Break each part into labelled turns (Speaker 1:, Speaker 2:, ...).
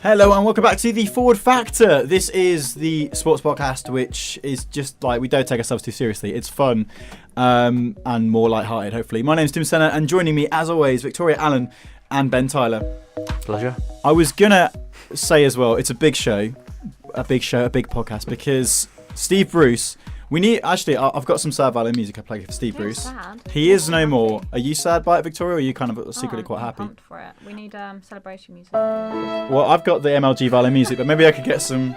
Speaker 1: Hello and welcome back to the Forward Factor. This is the sports podcast, which is just like, we don't take ourselves too seriously. It's fun and more lighthearted, hopefully. My name's Tim Senna, and joining me, as always, Victoria Allen and Ben Tyler.
Speaker 2: Pleasure.
Speaker 1: I was gonna say as well, it's a big show, a big podcast, because Steve Bruce. We need, actually, I've got some sad violin music I play for Steve Bruce.
Speaker 3: Sad.
Speaker 1: He is no more. Are you sad by it, Victoria, or are you kind of secretly quite
Speaker 3: I'm
Speaker 1: happy?
Speaker 3: pumped for it. We need celebration music.
Speaker 1: Well, I've got the MLG violin music, but maybe I could get some...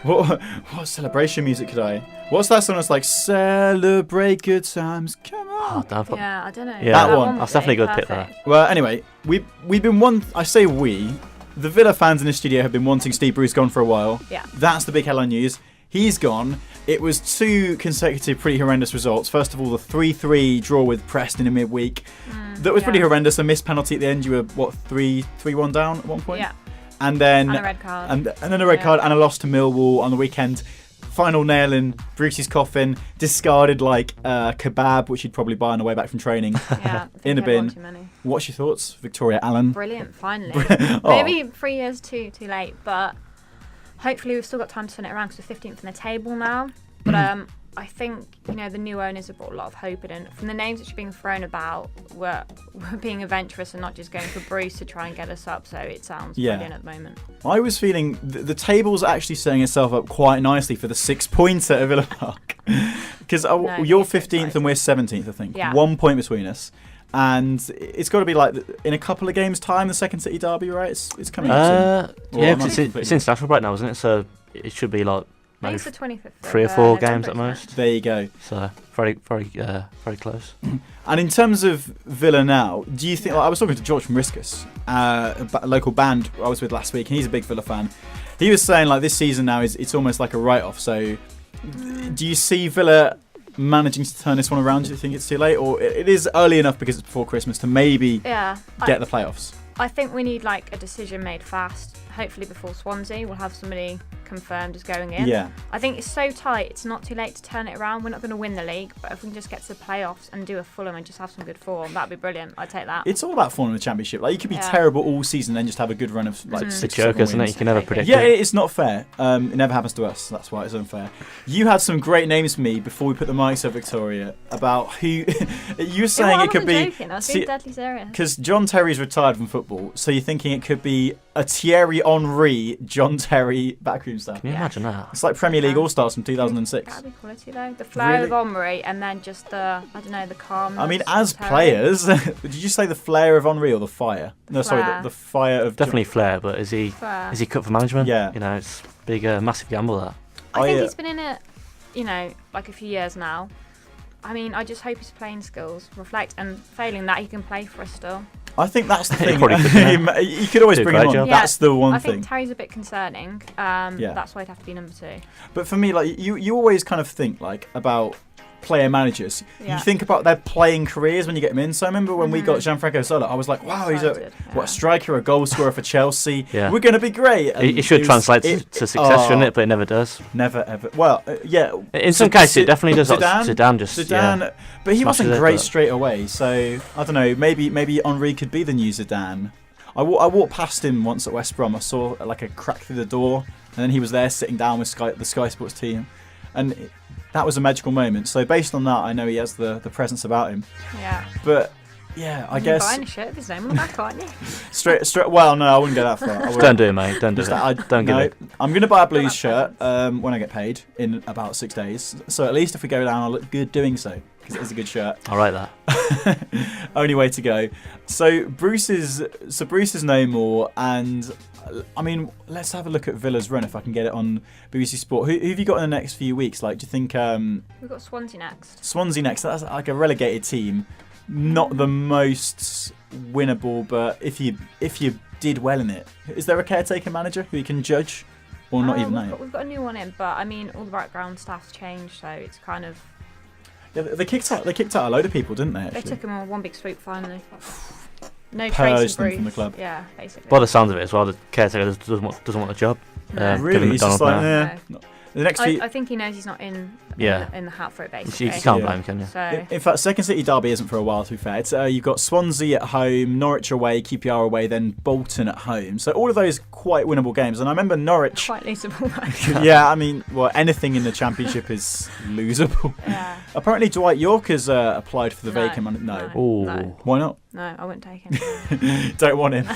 Speaker 1: What celebration music could I... What's that song that's like, celebrate good times, come on?
Speaker 3: Yeah, I don't know.
Speaker 2: Yeah,
Speaker 1: that one.
Speaker 2: That's definitely a good pick there.
Speaker 1: Well, anyway, we've been I say we, the Villa fans in the studio have been wanting Steve Bruce gone for a while.
Speaker 3: Yeah.
Speaker 1: That's the big headline news. He's gone. It was 2 consecutive pretty horrendous results. First of all, the 3-3 draw with Preston in midweek. That was pretty horrendous. A missed penalty at the end. You were, 3-1 down at one point?
Speaker 3: Yeah.
Speaker 1: And then...
Speaker 3: And a red card.
Speaker 1: And then a red card and a loss to Millwall on the weekend. Final nail in Bruce's coffin. Discarded like kebab, which he'd probably buy on the way back from training.
Speaker 3: Yeah.
Speaker 1: In a bin. What's your thoughts, Victoria Allen?
Speaker 3: Brilliant, finally. Maybe 3 years too late, but... Hopefully we've still got time to turn it around because we're 15th in the table now. But I think, the new owners have brought a lot of hope in. And from the names which are being thrown about, we're being adventurous and not just going for Bruce to try and get us up. So it sounds brilliant at the moment.
Speaker 1: I was feeling the table's actually setting itself up quite nicely for the 6-pointer at Villa Park. Because you're 15th and we're 17th, I think.
Speaker 3: Yeah.
Speaker 1: 1 point between us. And it's got to be like in a couple of games' time, the second City derby, right? It's coming up soon.
Speaker 2: Yeah, because it's international right now, isn't it? So it should be like
Speaker 3: maybe it's the 25th.
Speaker 2: 3 or 4 games at most.
Speaker 1: There you go.
Speaker 2: So very close.
Speaker 1: And in terms of Villa now, do you think? I was talking to George from Riscus, a local band I was with last week, and he's a big Villa fan. He was saying like this season now it's almost like a write-off. So do you see Villa managing to turn this one around? Do you think it's too late, or it is early enough because it's before Christmas to maybe get the playoffs?
Speaker 3: I think we need like a decision made fast. Hopefully before Swansea we'll have somebody confirmed as going in.
Speaker 1: Yeah.
Speaker 3: I think it's so tight, it's not too late to turn it around. We're not going to win the league, but if we can just get to the playoffs and do a Fulham and just have some good form, that'd be brilliant. I'd take that.
Speaker 1: It's all about form in the Championship. Like you could be terrible all season and then just have a good run of like
Speaker 2: It's a joke, isn't it? You can never predict
Speaker 1: it.
Speaker 2: It
Speaker 1: It's not fair. It never happens to us. That's why it's unfair. You had some great names for me before we put the mics up, Victoria, about who you were saying it could be.
Speaker 3: Joking. I was being deadly serious.
Speaker 1: Because John Terry's retired from football, so you're thinking it could be a Thierry Henry, John Terry backroom staff.
Speaker 2: Can you imagine that?
Speaker 1: It's like Premier League All-Stars from 2006.
Speaker 3: That'd be quality though. The flair of Henry and then just the calmness.
Speaker 1: I mean, as players, did you say the flair of Henry or the fire? No, sorry, the fire of...
Speaker 2: Definitely flair, but is he cut for management?
Speaker 1: Yeah.
Speaker 2: It's big, massive gamble that.
Speaker 3: I think he's been in it, like a few years now. I mean, I just hope his playing skills reflect, and failing that, he can play for us still.
Speaker 1: I think that's the thing. You could always bring him on.
Speaker 2: Job.
Speaker 1: Yeah, that's the one
Speaker 3: thing.
Speaker 1: thing.
Speaker 3: I think Terry's a bit concerning. That's why he'd have to be number 2.
Speaker 1: But for me, like you always kind of think like about player managers. You think about their playing careers when you get them in. So I remember when we got Gianfranco Zola, I was like, wow, he's a striker, a goal scorer for Chelsea. Yeah. We're going to be great.
Speaker 2: It should translate to success, shouldn't it? But it never does.
Speaker 1: Never, ever. Well, yeah.
Speaker 2: In some cases, it definitely does.
Speaker 1: Zidane, but he wasn't great straight away. So I don't know. Maybe Henry could be the new Zidane. I walked past him once at West Brom. I saw like a crack through the door, and then he was there sitting down with the Sky Sports team, and that was a magical moment. So based on that, I know he has the presence about him.
Speaker 3: Yeah.
Speaker 1: But yeah, I guess.
Speaker 3: Buying a shirt with his name on the back, aren't you?
Speaker 1: Straight. Well, no, I wouldn't go that far.
Speaker 2: Don't do it, mate. Don't do it. Don't get it.
Speaker 1: I'm going to buy a Blues shirt when I get paid in about 6 days. So at least if we go down, I'll look good doing so, because it is a good shirt.
Speaker 2: I'll write that.
Speaker 1: Only way to go. So Bruce is no more, and I mean, let's have a look at Villa's run if I can get it on BBC Sport. Who have you got in the next few weeks? Like, do you think
Speaker 3: we've got Swansea next?
Speaker 1: Swansea next. That's like a relegated team. Not the most winnable, but if you did well in it, is there a caretaker manager who you can judge, or not even that?
Speaker 3: We've got a new one in, but I mean, all the background staff's changed, so it's kind of.
Speaker 1: Yeah, they kicked out a load of people, didn't they? Actually?
Speaker 3: They took them on one big swoop finally. No
Speaker 1: Purged
Speaker 3: Tracy
Speaker 1: them
Speaker 3: Bruce
Speaker 1: from the club.
Speaker 3: Yeah, basically.
Speaker 2: By the sounds of it as well, the caretaker doesn't want the job.
Speaker 1: Really, he's just like, The next few...
Speaker 3: I think he knows he's not in the hat for it, basically.
Speaker 2: You can't blame him, can you?
Speaker 3: So.
Speaker 1: In fact, Second City derby isn't for a while, to be fair. It's, you've got Swansea at home, Norwich away, QPR away, then Bolton at home. So all of those quite winnable games. And I remember Norwich...
Speaker 3: Quite losable, though.
Speaker 1: Yeah, I mean, well, anything in the Championship is losable.
Speaker 3: Yeah.
Speaker 1: Apparently Dwight York has applied for the vacant...
Speaker 3: No.
Speaker 1: Why not?
Speaker 3: No, I wouldn't take him.
Speaker 1: Don't want him.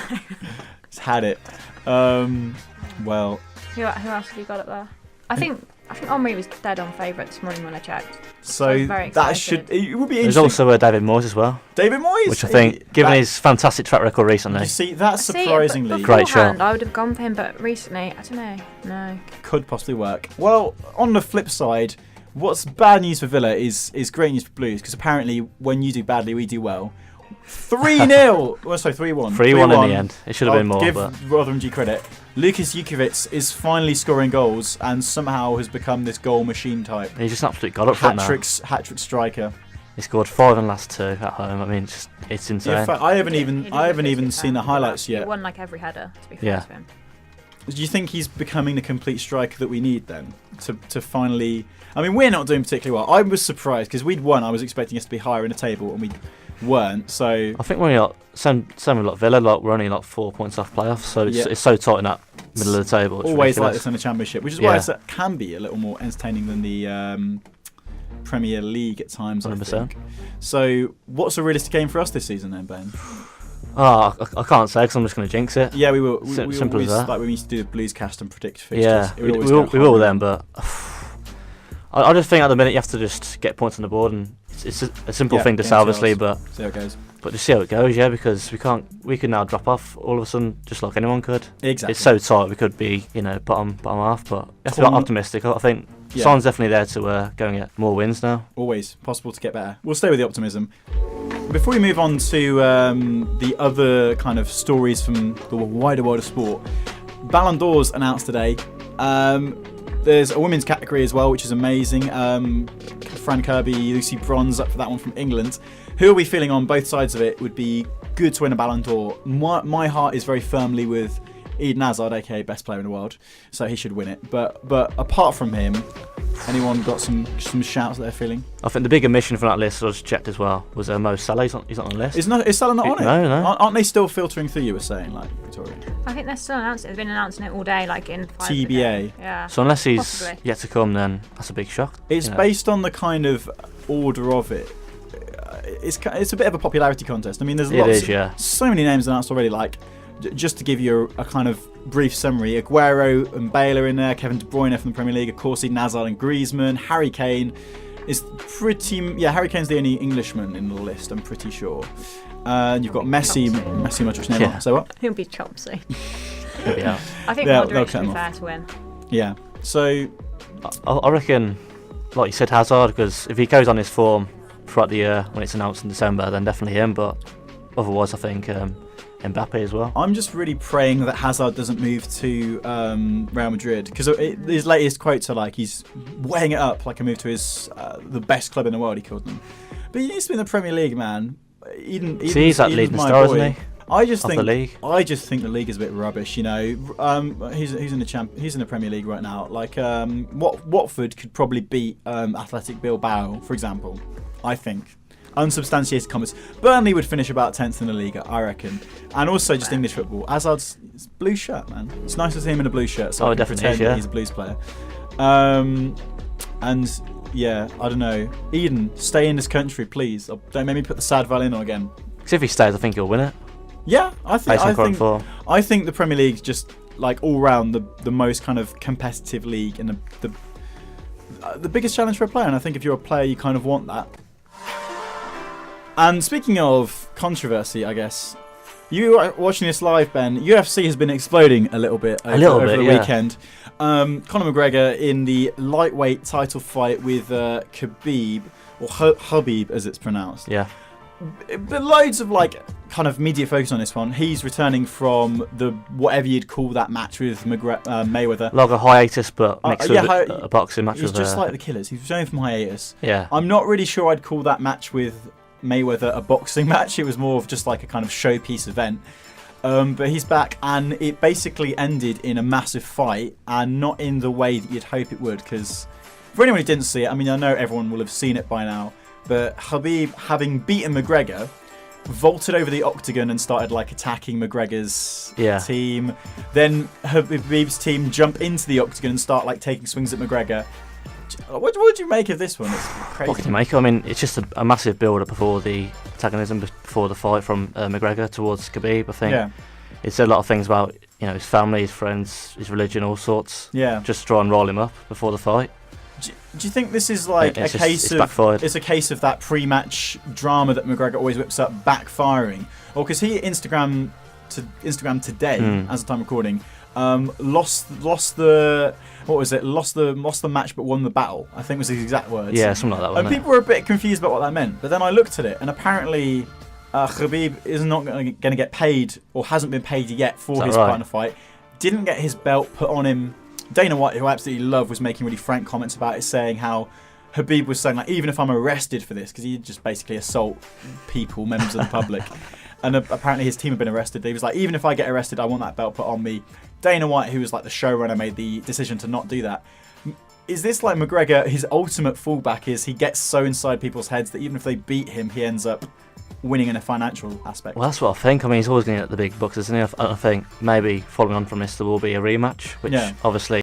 Speaker 1: He's had it. Well...
Speaker 3: Who else have you got up there? I think Omri was dead on favourite this morning when I checked.
Speaker 1: So that should... It would be interesting.
Speaker 2: There's also David Moyes as well.
Speaker 1: David Moyes?
Speaker 2: Which I think, given his fantastic track record recently...
Speaker 1: You see, that's surprisingly...
Speaker 2: Great shot.
Speaker 3: I would have gone for him, but recently, I don't know. No.
Speaker 1: Could possibly work. Well, on the flip side, what's bad news for Villa is great news for Blues, because apparently when you do badly, we do well. 3-0! Well, sorry, 3-1.
Speaker 2: 3-1 in the end. It should have been more.
Speaker 1: Give
Speaker 2: but
Speaker 1: Rotherham G credit. Lukas Jukovic is finally scoring goals and somehow has become this goal machine type.
Speaker 2: He's just an absolute god up front now.
Speaker 1: Hat-trick striker.
Speaker 2: He scored 5 in the last 2 at home. I mean, it's insane.
Speaker 1: Yeah, in fact, I haven't even seen the highlights yet.
Speaker 3: He won like every header, to be fair to him.
Speaker 1: Do you think he's becoming the complete striker that we need then? To finally... I mean, we're not doing particularly well. I was surprised because we'd won. I was expecting us to be higher in the table and we weren't. So
Speaker 2: I think we're only like, same with like Villa. Like we're only like 4 points off playoffs. So it's so tight in that middle of the table. It's
Speaker 1: always
Speaker 2: ridiculous.
Speaker 1: like this in the Championship, which is why it can be a little more entertaining than the Premier League at times. 100%. I think. So what's a realistic game for us this season then, Ben?
Speaker 2: I can't say because I'm just going to jinx it.
Speaker 1: Yeah, we will.
Speaker 2: Simple as that.
Speaker 1: Like when we used to do the Blues cast and predict fixtures.
Speaker 2: Yeah, we will then. But I just think at the minute you have to just get points on the board, and it's a simple thing to say, obviously, but
Speaker 1: see how it goes.
Speaker 2: But just see how it goes, because we could now drop off all of a sudden, just like anyone could.
Speaker 1: Exactly.
Speaker 2: It's so tight we could be, bottom half, but you have to be optimistic. I think Son's definitely there to go and get more wins now.
Speaker 1: Always possible to get better. We'll stay with the optimism. Before we move on to the other kind of stories from the wider world of sport, Ballon d'Or's announced today. There's a women's category as well, which is amazing. Fran Kirby, Lucy Bronze up for that one from England. Who are we feeling on both sides of it? Would be good to win a Ballon d'Or. My heart is very firmly with Eden Hazard, aka best player in the world, so he should win it. But apart from him, anyone got some shouts that they're feeling?
Speaker 2: I think the big omission from that list, I just checked as well, was Mo Salah. He's not on the list.
Speaker 1: Is Salah not on it?
Speaker 2: No.
Speaker 1: Aren't they still filtering through? You were saying, like, Victoria.
Speaker 3: I think they're still announcing it. They've been announcing it all day, like in 5
Speaker 1: TBA.
Speaker 3: Yeah.
Speaker 2: So unless he's yet to come, then that's a big shock.
Speaker 1: It's based on the kind of order of it. It's a bit of a popularity contest. I mean, there's so many names announced already. Like, just to give you a kind of brief summary: Aguero and Bale are in there. Kevin De Bruyne from the Premier League, of course, Eden Hazard and Griezmann. Harry Kane is Harry Kane's the only Englishman in the list, I'm pretty sure. You've got Messi, Modric, Neymar.
Speaker 2: Yeah.
Speaker 1: So what?
Speaker 3: He'll be Chomsy.
Speaker 2: He'll be out.
Speaker 3: I think Modric should be fair to win.
Speaker 1: Yeah. So
Speaker 2: I reckon, like you said, Hazard, because if he goes on his form throughout the year when it's announced in December, then definitely him. But otherwise, I think Mbappe as well.
Speaker 1: I'm just really praying that Hazard doesn't move to Real Madrid, because his latest quotes are like he's weighing it up like a move to his the best club in the world, he called them. But he needs to be in the Premier League, man.
Speaker 2: He's that leading star, isn't he?
Speaker 1: I just think the league is a bit rubbish. He's in the Premier League right now. Like Watford could probably beat Athletic Bilbao, for example. I think. Unsubstantiated comments. Burnley would finish about 10th in the league, I reckon. And also just English football. Hazard's blue shirt, man. It's nice to see him in a blue shirt, so I can pretend that he's a Blues player. And yeah, I don't know. Eden, stay in this country, please. Don't make me put the sad violin on again.
Speaker 2: Because if he stays, I think he'll win it.
Speaker 1: Yeah, I think the Premier League's just like all round the most kind of competitive league and the biggest challenge for a player. And I think if you're a player, you kind of want that. And speaking of controversy, I guess, you are watching this live, Ben. UFC has been exploding a little bit over the weekend. Conor McGregor in the lightweight title fight with Khabib, or Khabib as it's pronounced.
Speaker 2: Yeah.
Speaker 1: But loads of kind of media focus on this one. He's returning from the whatever you'd call that match with Mayweather.
Speaker 2: Like a hiatus, but mixed with a boxing match.
Speaker 1: He's just like the Killers. He's returning from hiatus.
Speaker 2: Yeah.
Speaker 1: I'm not really sure I'd call that match with Mayweather a boxing match. It was more of just like a kind of showpiece event. But he's back, and it basically ended in a massive fight, and not in the way that you'd hope it would. Because for anyone who didn't see it, I mean, I know everyone will have seen it by now, but Khabib, having beaten McGregor, vaulted over the octagon and started like attacking McGregor's team. Then Khabib's team jump into the octagon and start like taking swings at McGregor. What would you make of this one? It's crazy.
Speaker 2: What can you make? I mean, it's just a massive build-up before the antagonism, before the fight from McGregor towards Khabib. I think he said a lot of things about his family, his friends, his religion, all sorts. Yeah, just try and roll him up before the fight.
Speaker 1: Do you think this is like a case of that pre-match drama that McGregor always whips up backfiring, or because he Instagram today, as of time recording, lost the match but won the battle, I think was his exact words.
Speaker 2: Yeah, something like that.
Speaker 1: And people were a bit confused about what that meant, but then I looked at it, and apparently Khabib is not going to get paid, or hasn't been paid yet for his partner fight. Didn't get his belt put on him. Dana White, who I absolutely love, was making really frank comments about it, saying how Khabib was saying, like, even if I'm arrested for this, because he just basically assault people, members of the public, and apparently his team have been arrested. He was like, even if I get arrested, I want that belt put on me. Dana White, who was like the showrunner, made the decision to not do that. Is this like McGregor, his ultimate fallback is he gets so inside people's heads that even if they beat him, he ends up winning in a financial aspect?
Speaker 2: Well, that's what I think. I mean, he's always going to get the big bucks, isn't he? I think maybe following on from this, there will be a rematch, which obviously